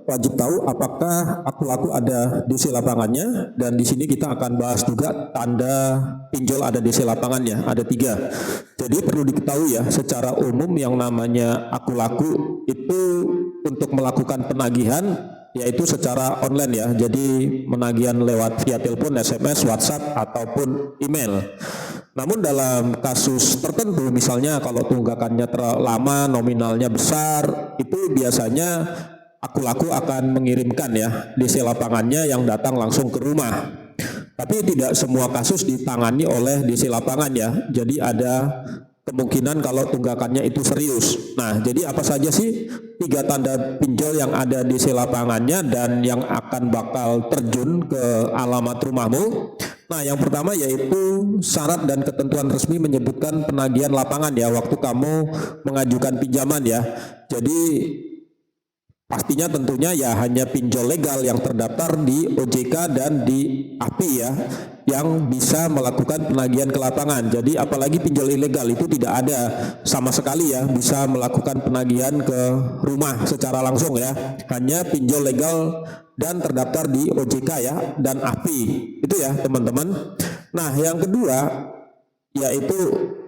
wajib tahu apakah aku ada DC lapangannya, dan di sini kita akan bahas juga tanda pinjol ada DC lapangannya, ada 3. Jadi perlu diketahui ya, secara umum yang namanya aku laku itu untuk melakukan penagihan yaitu secara online ya, jadi penagihan lewat via telepon, SMS, WhatsApp ataupun email. Namun dalam kasus tertentu, misalnya kalau tunggakannya terlalu lama, nominalnya besar, itu biasanya aku laku akan mengirimkan ya DC lapangannya yang datang langsung ke rumah. Tapi tidak semua kasus ditangani oleh DC lapangan ya. Jadi ada kemungkinan kalau tunggakannya itu serius. Nah, jadi apa saja sih 3 tanda pinjol yang ada di DC lapangannya dan yang akan bakal terjun ke alamat rumahmu? Nah, yang pertama yaitu syarat dan ketentuan resmi menyebutkan penagihan lapangan ya waktu kamu mengajukan pinjaman ya. Jadi pastinya tentunya ya hanya pinjol legal yang terdaftar di OJK dan di API ya yang bisa melakukan penagihan ke lapangan. Jadi apalagi pinjol ilegal itu tidak ada sama sekali ya bisa melakukan penagihan ke rumah secara langsung ya. Hanya pinjol legal dan terdaftar di OJK ya dan API. Itu ya teman-teman. Nah, yang kedua yaitu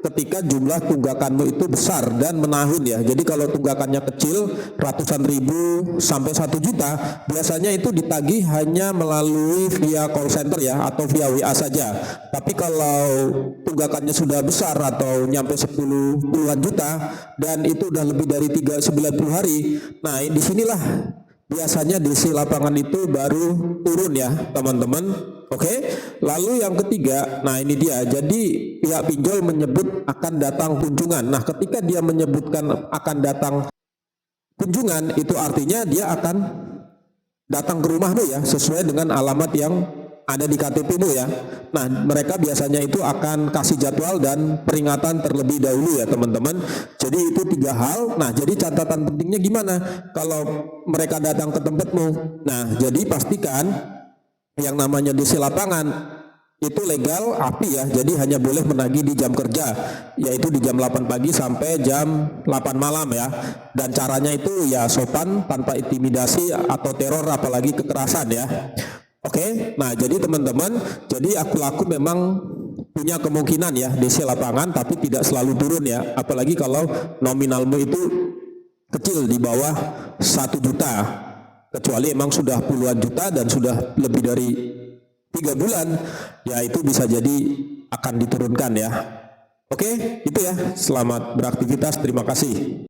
ketika jumlah tunggakanmu itu besar dan menahun ya. Jadi kalau tunggakannya kecil ratusan ribu sampai 1 juta, biasanya itu ditagih hanya melalui via call center ya atau via WA saja. Tapi kalau tunggakannya sudah besar atau nyampe 10 puluhan juta dan itu udah lebih dari 90 hari, nah disinilah biasanya DC lapangan itu baru turun ya teman-teman. Oke, lalu yang ketiga, nah ini dia. Jadi pihak pinjol menyebut akan datang kunjungan. Nah, ketika dia menyebutkan akan datang kunjungan, itu artinya dia akan datang ke rumahmu ya, sesuai dengan alamat yang ada di KTP-mu ya. Nah, mereka biasanya itu akan kasih jadwal dan peringatan terlebih dahulu ya teman-teman. Jadi itu 3 hal. Nah, jadi catatan pentingnya gimana kalau mereka datang ke tempatmu? Nah, jadi pastikan yang namanya DC lapangan itu legal API ya, jadi hanya boleh menagih di jam kerja, yaitu di jam 8 pagi sampai jam 8 malam ya. Dan caranya itu ya sopan, tanpa intimidasi atau teror apalagi kekerasan ya. Oke, nah jadi teman-teman, jadi aku laku memang punya kemungkinan ya DC lapangan, tapi tidak selalu turun ya, apalagi kalau nominalmu itu kecil di bawah 1 juta. Kecuali emang sudah puluhan juta dan sudah lebih dari 3 bulan, ya itu bisa jadi akan diturunkan ya. Oke, itu ya. Selamat beraktivitas, terima kasih.